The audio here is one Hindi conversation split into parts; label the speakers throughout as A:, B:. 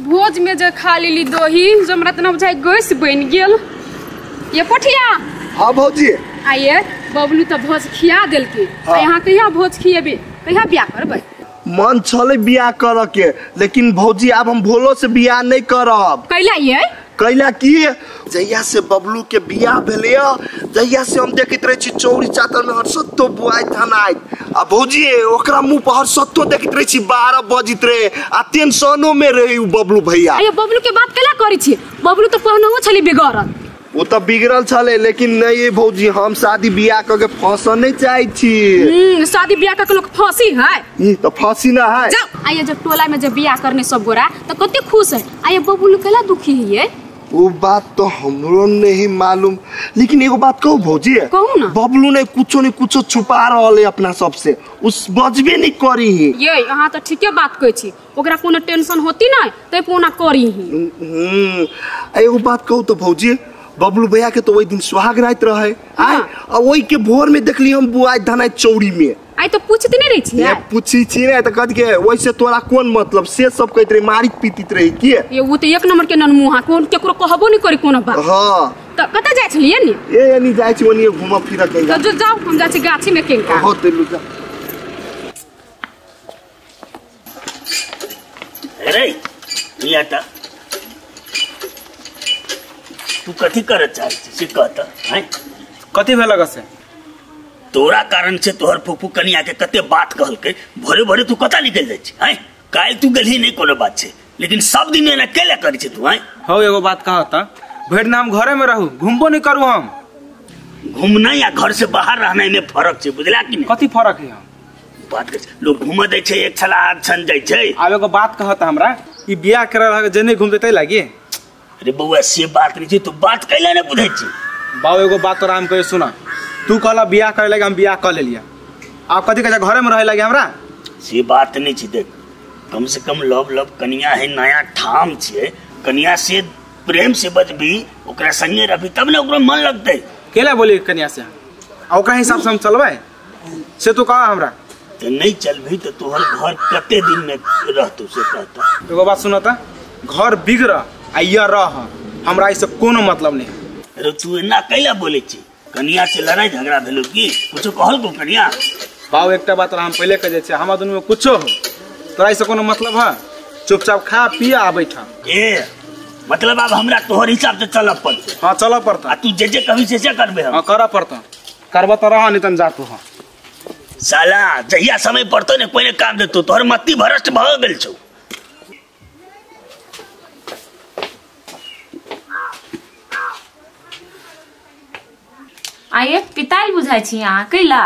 A: भोज में जो खा ली दही जो हमरा तना बुझाई गैस बन गेल। ये पठिया।
B: हाँ भौजी।
A: आइए बबलू तो भोज खिया दिल के। हाँ। यहाँ कहिया भोज खिएबे कहिया बियाह करबे।
B: मन छले बियाह कर के लेकिन भौजी अब हम भोलो से बियाह नहीं करब।
A: कैला ये
B: कैला की जहिया से बबलू के बियाह भेले जहिया से हम देखित रहे छी चौरी चातर में हरसत्तो बुआई धनाइत आ भौजी ओकरा मुंह पर हरसत्तो देखित रहे छी 12 बजित रहे आ टेंशनो में रहे बबलू भैया।
A: अरे बबलू के बात केला करै छी बबलू तो पहनहो छली बिगड़ल।
B: वो तो बिगड़ल छले लेकिन नहीं भौजी हम शादी बियाह करके फंसन नहीं चाहे छी।
A: शादी बियाह करके लोग फंसी है
B: ई तो फंसी ना है।
A: जाओ आइए जब टोला में जब बियाह करने सब गोरा तो कते खुश है। आइए बबलू केला दुखी है ये।
B: वो बात तो हमरो नहीं मालूम लेकिन एगो बात कहूँ भौजी
A: कहू ना
B: बबलू ने कुछ छुपा रहा अपना सबसे उस बजबे नहीं करी ही।
A: ये यहाँ तो ठीके बात कहे छी ओकरा कोनो टेंशन होती ना ते कोना करी ही।
B: एगो बात कहूँ तो भौजी बबलू भैया के तो वही दिन सुहाग रात रहे। हाँ। और वही के भोर में देखली हम बुआई धनाई चौड़ी में
A: आई तो पूछते नहीं रही छी।
B: पूछी छी ना तो कह के वैसे तोरा कौन मतलब से सब कहत रहे मारित पीतित रही के
A: ये वो तो एक नंबर के ननमुहा कोन केकरो कहबो नहीं करी कोनो बात।
B: हां
A: तो कत जाय छलिए नी
B: ए नहीं जाय छी ओनी घुमा फिरा के
A: तो जो जाओ हम जाय छी गाछी में केंका
B: हो तेलु जा।
C: अरे नियाटा तू कथी करत चाहत से कहत हैं
D: कथी भेलग से
C: तोरा कारण से तोहर फुफू कनिया के कते बात कहल के भोरे भोरे तू कता निकल जाय छी हैं काल तू गलही नहीं कोनो बात छे लेकिन सब दिन एना केला करी छे तू हैं।
D: हो एगो बात कहता भेड़ नाम घरे में रहू घूमबो नहीं करू हम।
C: घूमना या घर से बाहर रहना में फर्क छे बुझला कि नहीं।
D: कथी फर्क है
C: बात कर लोग घूम दे छे एक छला हाथ छन जाय छे।
D: अब एगो बात कहता हमरा ई बियाह करे रह जने घूमते तै लागी।
C: अरे बउआ से बात नहीं छे तू बात कैला नहीं बुझै छी।
D: बाऊ एगो बात तोरा हम कहे सुना तू कहला बियाह करे लगे हम बियाह कर ले लिया आप कथी कहे घरे में रहे लगे हमरा
C: से बात नहीं छी। देख कम से कम लव कनिया है नया ठाम छे कनिया से प्रेम से बजबी ओकरा संगे रहबी तब ना ओकरा मन लगतै।
D: केला बोली कनिया से ओकरा हिसाब से हम चलबै से तू कहा हमरा
C: तो नहीं चलबी तो तोहर घर कते दिन में रहतौ से कहता।
D: एगो बात सुनता घर बिगड़ आ ये रह हमरा इससे कोनो मतलब नहीं।
C: अरे तू एना कैला बोले छी कनिया से लड़ाई झगड़ा भेलो की कुछो कहल को कनिया।
D: बाऊ एकटा बात हम पहले कह जाय छै हमरा दुनु में कुछो हो तोरा इससे कोनो मतलब है चुपचाप खा पी आ बैठा।
C: ए मतलब अब हमरा तोहर हिसाब से चलब पड़ते।
D: हां चलब पड़ता
C: तू जे कभी से करबे हम।
D: हां करब पड़ता करब त रह नहीं तन जातू। हां
C: साला जहिया समय पड़तो ने कोई काम देतो तोहर मत्ती भ्रष्ट भ गेल छौ।
E: आइए पिताल बुझाई छी यहाँ कैला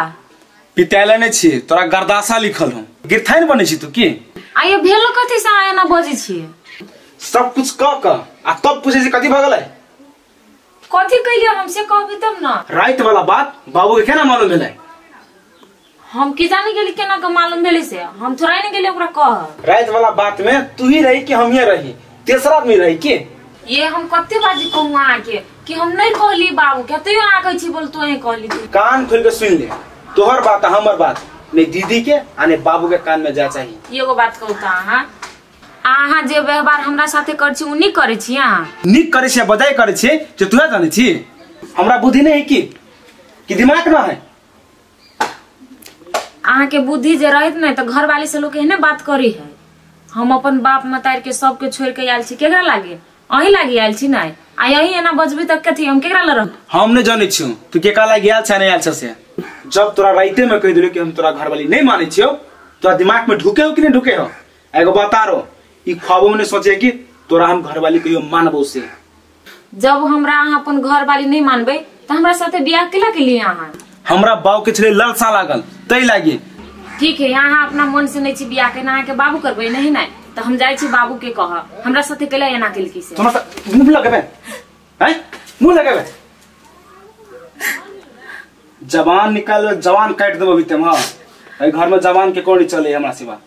D: पिताले नहीं छी तोरा गरदासा लिखल हम गिरथाइन बने छी तू की।
E: आइए भेलो कथी से आया ना बजे छी
D: सब कुछ कह आ तब पूछे से कथी भगल है
E: कथी कैलियो हमसे कहबी तब ना।
D: रात वाला बात बाबू के केना मालूम भेलै
E: हम की जाने गेली केना के मालूम भेले से हम थोड़ा नहीं गेली ओकरा कह।
D: रात वाला बात में तू ही रही कि हम ही रही तेसरा आदमी रही की।
E: ये हम कते बाजी कहूं आके कि हम नहीं कहली बाबू के तइयो आ कहै छी बोल तो ही कहली
D: कान खोल के सुन ले तोहर बात हमर बात नहीं दीदी के आने बाबू के कान में जा चाहिए।
E: एगो बात कहू त अहाँ जे व्यवहार हमरा साथे कर छी उ नी करे छी अहाँ
D: निक करे छी बजाय करे छी जे तू जाने छी हमरा बुद्धि नहीं है कि दिमाग ना है।
E: अहाँ के बुद्धि जे रहत नहीं तो घर वाली से लोग एहने बात करी है। हम अपन बाप मतार के सब के छोड़ के आयल छी केकरा लागे अही लागी आयल छी नहीं आ यही एना बजबी तक कथी हम केकरा ल रह
D: हम नहीं जाने छी तू केकरा लागी आयल छ नहीं आयल छ से जब तोरा राइते में कह दिलो कि हम तोरा घर वाली नहीं माने छियो तोरा दिमाग में ढुके हो कि नहीं ढुके हो। एगो बता रो ई ख्वाबों में सोचे कि तोरा हम घर वाली कहियो मानबो से
E: जब हमरा अहाँ अपन घर वाली नहीं मानबे तो हमरा साथे बियाह केला के लिए अहाँ
D: हमरा बाऊ के छले ललसा लागल तई लागी
E: ठीक है यहाँ अपना मन से नहीं छी बियाह के ना के बाबू करबे नहीं नहीं तो हम जाय छी बाबू के कह हमरा साथे केला एना केल की से
D: तोरा मुंह लगाबे हैं मुंह लगाबे जवान निकाल जवान काट देबो बीते में। हां घर में जवान के कोनी चले हमरा सिवा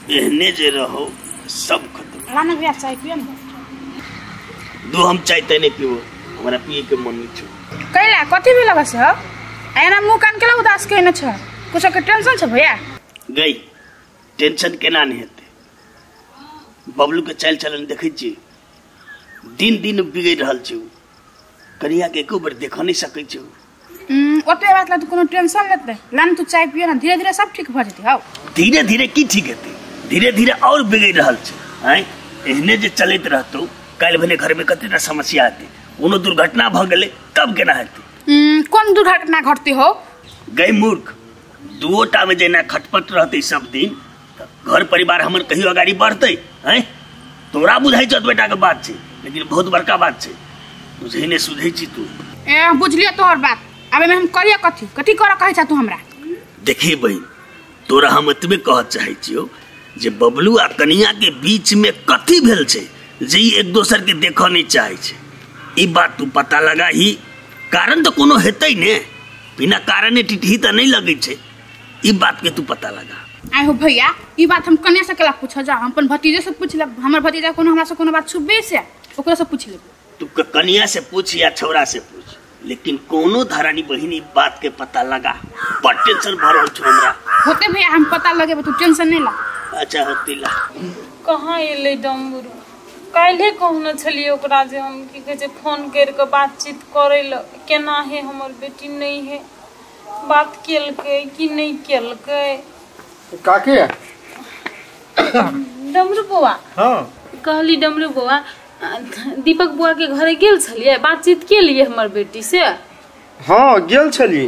C: एहने जे रहो सब खत्म।
A: लाना बिया चाय पियो ना
C: दो हम चाय तने पियो हमरा पिए के मन नहीं छ
F: कैला कथि भी लगा छ एना मुंह कान केला उदास कहने छ कुछ के टेंशन छ भैया
C: गई टेंशन केना नहीं हेते बबलू के चाल चलन देखै छी दिन दिन बिगड़ रहल छै कनिया के एको बार देख नहीं सकै छै
F: ओते बात ला तो कोनो टेंशन लेते लान तू चाय पियो ना धीरे धीरे सब ठीक भ जेते हां
C: धीरे धीरे की ठीक हेते धीरे धीरे और बिगड़ रहल छै हैं एहने जे चलत रहतो काल भने घर में कतेटा समस्या आती कोनो दुर्घटना भ गेले तब केना हेते
F: कौन दुर्घटना घटती हो
C: गई मूर्ख दुओटा में जेना खटपट रहते सब दिन घर परिवार हमर कहियो अगाड़ी बढ़ते हैं तोरा बुझाई छ बेटा के बात छै लेकिन बहुत बड़का बात छै बुझै ने सुझै छी तू
F: ए बुझलिए तोहर बात अबे में हम करिया कथि कर कहै छ तू हमरा
C: देखी बहन तोरा हम एतबे कह चाहै छियो जे बबलू आ कनिया के बीच में कथि भेल छै जे एक दोसर के देख नहीं चाहे छै ई बात तू पता लगा ही कारण तो कोनो हेतै ने बिना कारणे टिटही त नहीं लगे छै ई बात के तू पता लगा
F: आय हो भैया ई बात हम कन्या से केला पूछ जा हम अपन भतीजे से पूछ ले हमर भतीजा कोनो हमरा से कोनो बात छुबे से ओकरा से पूछ ले
C: तू कन्या से पूछ या छौरा से पूछ लेकिन कोनो धारानी बहिनी बात के पता लगा बड़ टेंशन भ रहल छ हमरा
F: होते भैया हम पता लगे तू टेंशन नहीं ला
C: अच्छा होती ला
E: कहाँ एले डमरू काल्हे कहने छलिए ओकरा जे हम की कहे छै फोन कर के बातचीत करे ल केना है हमर बेटी नहीं है बात केलकै कि नहीं केलकै
B: काके
E: डमरू बुआ
B: हां
E: कहली डमरू बुआ दीपक बुआ के घरे गेल छलिए बातचीत के लिए हमर बेटी से
G: हाँ गेल छली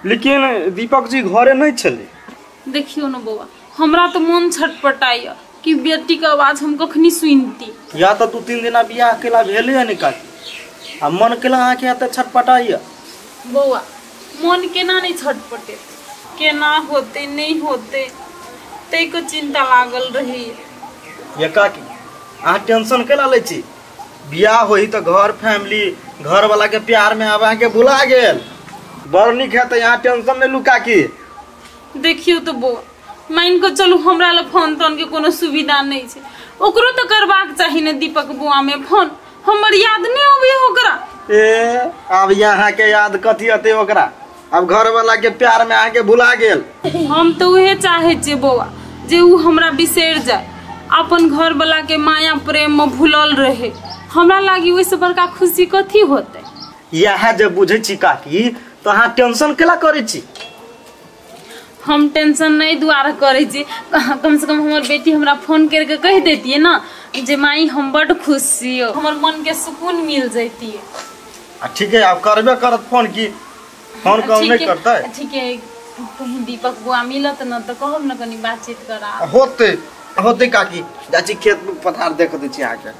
G: लेकिन दीपक जी घरे नहीं छले
E: देखियो न बुआ हमरा तो मन छटपटाइया कि बेटी के आवाज हम कखनी सुनती
G: या तो 2-3 दिन बियाह केला भेले है निकाल आ मन केला आके आते छटपटाइया
E: बुआ मन केना नहीं छटपटे केना होते नहीं होते ते को चिंता लागल रही
G: ये काकी आ टेंशन केला ले छी बियाह होई तो घर फैमिली घर वाला के प्यार में आवा के भुला गेल बड़ निक है तो यहाँ टेंशन नहीं लुका की
E: देखियो तो बुआ मान को चलू हमरा ल फोन तोन के कोनो सुविधा नहीं छे ओकरो तो करबाक चाहि ने दीपक बुआ में फोन हमर याद नहीं आवे ओकरा
G: ए अब यहाँ के याद कथी अते ओकरा अब घर वाला के प्यार में आके भुला गेल
E: हम तो उहे चाहे छे बुआ जे उ हमरा बिसर जाए अपन घर वाला के माया प्रेम में भूलल रहे हमरा लागी ओइसे बड़का खुशी कथी होते
G: यह जब बुझे छी काकी तो अहाँ टेंशन केला करे छी
E: हम टेंशन नहीं दुआरा करे छी कम से कम हमर बेटी हमरा फोन करके कह देती है ना जे माई हम बड़ खुश छी हमर मन के सुकून मिल जैती है
G: ठीक है आप करबे करत फोन की फोन कौन नहीं करता है
E: ठीक है कहीं दीपक बुआ मिलत न तो कहब न कनी बातचीत करा
G: होते होते काकी जाची खेत में पथार देख दे छी आके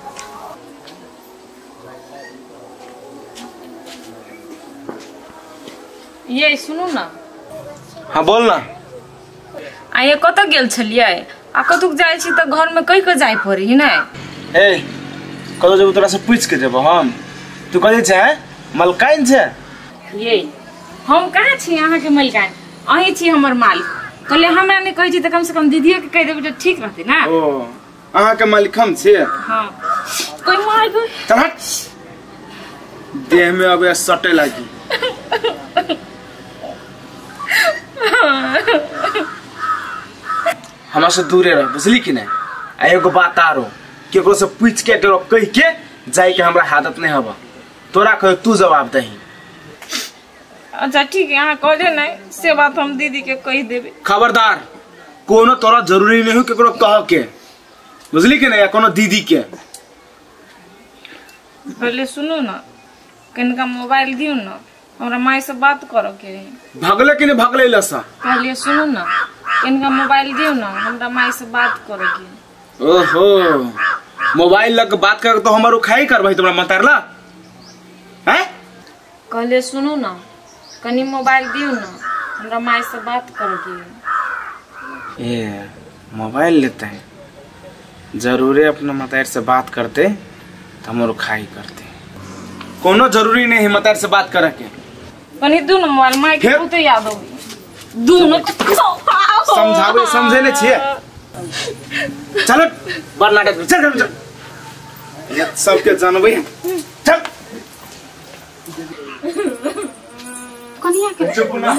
E: ये सुनू ना
D: हाँ बोल ना
E: आइए कत गेल छलिए आ कतुक जाय छी तो घर में कई के जाय पड़ी ना
D: ए कतो जब तोरा से पूछ के जब हम तू कहे छै मलकाइन छै
E: ये हम कहाँ छी अहाँ के मलकाइन अही छी हमर मालिक कहले हमरा ने कहि छी त कम से कम दीदियो के कह देबे त ठीक रहते ना
D: ओ अहाँ के मालिक हम छी
E: हां कोई मार गो
D: चल हट देह में अब सटे लागी हमरा से दूरे रह बुझली कि नहीं आ एगो बात आरो केकरो से पूछ के करो कह के जाय के हमरा आदत नहीं हबा तोरा कह तू जवाब दही
E: अच्छा ठीक है अहाँ कहले नहीं से बात हम दीदी के कह देबे
D: खबरदार कोनो तोरा जरूरी नहीं हो केकरो कह के बुझली कि नहीं कोनो दीदी के
E: पहले सुनो ना कनका मोबाइल दियो ना हमरा माई से बात करो के
D: भगले कि नहीं भगले लसा
E: पहले सुनो ना इनका मोबाइल दियो ना हमरा माई से बात करो के
D: ओहो मोबाइल लग बात कर तो हमारो खाई कर भाई तुम्हारा मतरला हैं
E: कहले सुनो ना कनी मोबाइल दियो ना हमरा माई से बात करो के
D: ये मोबाइल लेते हैं जरूरी अपने मतार से बात करते तो हमारो खाई करते कोनो जरूरी नहीं है मतार से बात करे के
E: कनी दू ना मोबाइल माई के बहुत याद हो दोनों
D: समझावे समझे ले छिए चलो बड़ नाटक चल चल ये सबके जानबै चल
F: कनिया के
D: चुप ना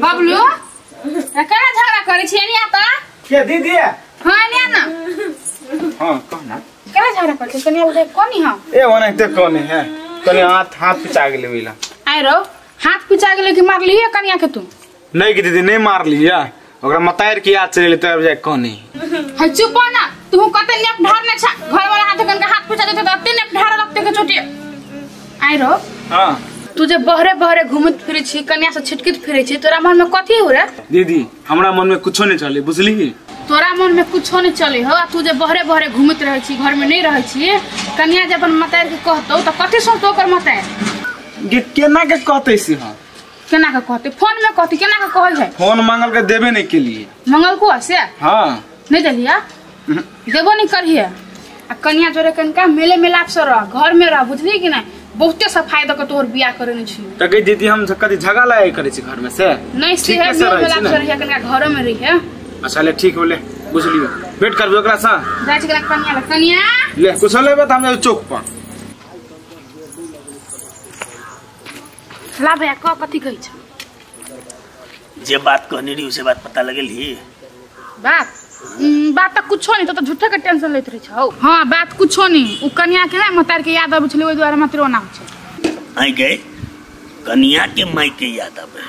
F: बबलू केना झगड़ा करे छी एनिया त
D: के दीदी
F: हां एनिया ना
D: हां कहना
F: केना झगड़ा करे छी कनिया उठे कोनी हम
D: ए ओने ते कोनी है कनी हाथ पिचा गेले ओइला
F: आइ रो हाथ पिचा गेले कि मार लिए कनिया के तू
D: नहीं की दीदी नहीं मार लिया ओकरा मतायर की याद चले तब जाय कोनी
F: है चुप ना तू कते नेप ढार ने छा घर वाला हाथ कन के हाथ पिचा देते अते नेप ढार लगते के छोटे आइ रो
D: हां
F: तू जे बहरे बहरे घुमत फिरे छी कन्या से छिटकित फिरे छी तोरा मन में कथी हो रे
D: दीदी हमरा मन में कुछो नहीं चले बुझली
F: तोरा मन में कुछो नहीं चले हो तू जे बहरे बहरे घुमत रहे छी घर में नहीं रहे छी कन्या जे अपन मतायर के कहतो त कथी सोचतो ओकर मतायर
D: गे केना के कहते सी हां
F: केना के कहते फोन में कहते केना के कहल जाय
D: फोन मांगल के देबे नहीं के लिए
F: मंगल को से
D: हां
F: नहीं देलिया देबो नहीं करिए आ कन्या जोरे कनका मेले मिलाप से रह घर में रह बुझली कि नहीं बहुते सफाई द के तोहर बियाह करने छी
D: त कह दीदी हम कदी झगड़ा लाए करे छी घर में से
F: नहीं से है मेले मिलाप से रह कनका घर में रही है
D: अच्छा ले ठीक होले बुझली वेट करबे ओकरा सा
F: जाय छी कन्या
D: ले कुछ लेबे त हम चौक पर
F: ला भैया कथी कहि छ
C: जे बात कहने रही उसे बात पता लगल ही
F: बात तो कुछो नहीं तो झूठे के टेंशन लेत रही छौ हां बात कुछो नहीं उ कन्या के ना मतार के याद आबै छले ओइ द्वारा मत रोना छै
C: आई गए कन्या के माई के याद आवे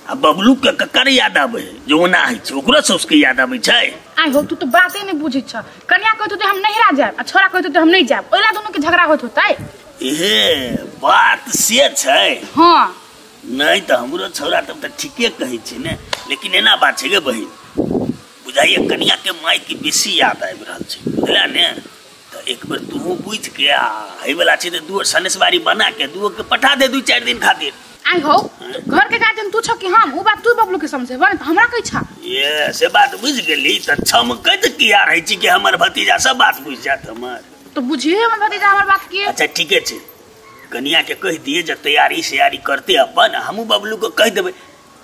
C: आ बबलू के ककर याद आवे जो ना है छै ओकरो से उसके याद आवे छै
F: आई हो तू तो बाते नहीं बुझै छ कन्या कहतो त हम नहीं रा जाब आ छोरा कहतो त हम नहीं जाब ओइला दोनों के झगड़ा होत होतै
C: एहे बात से छै
F: हां
C: नहीं तो हमरो छोरा तब त ठीके कहै छै ने लेकिन एना बात छै गे बहिन बुझाइए कन्या के माई की बेसी याद आबि रहल छै बुझला ने तो एक बार तू बुझ के हई वाला छै त दू सनेसवारी बना के दू के पठा दे 2-4 दिन खातिर
F: आई हो घर के गार्जियन तू छ कि हम उ बात तू बबलू के समझे बन त हमरा कहि छ
C: ये से बात बुझ गेली त छम कह के यार है छी कि हमर भतीजा सब बात बुझ जात हमर
F: तो बुझिए हमर भतीजा हमर बात की
C: अच्छा ठीके छै कन्या के कह दिए जब तैयारी करते अपन हमू बबलू को कह देबे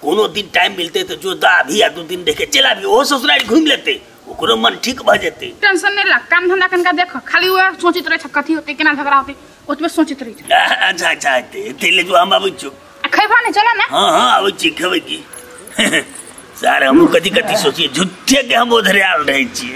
C: कोनो दिन टाइम मिलते तो जो दा भी 2 दिन देखे चला भी ओ ससुराल घूम लेते ओकरो मन ठीक भ जेते
F: टेंशन नहीं ला काम धंधा कनका देख खाली वो सोचित रहे छ कथी होते केना झगड़ा होते ओतबे सोचित रही छ
C: अच्छा अच्छा तेले जो हम आबै छु
F: खैबा नहीं चला ना
C: हां आबै छी खेबै की सारे हम कथी सोचिए झूठे के हम उधर आल रहे छी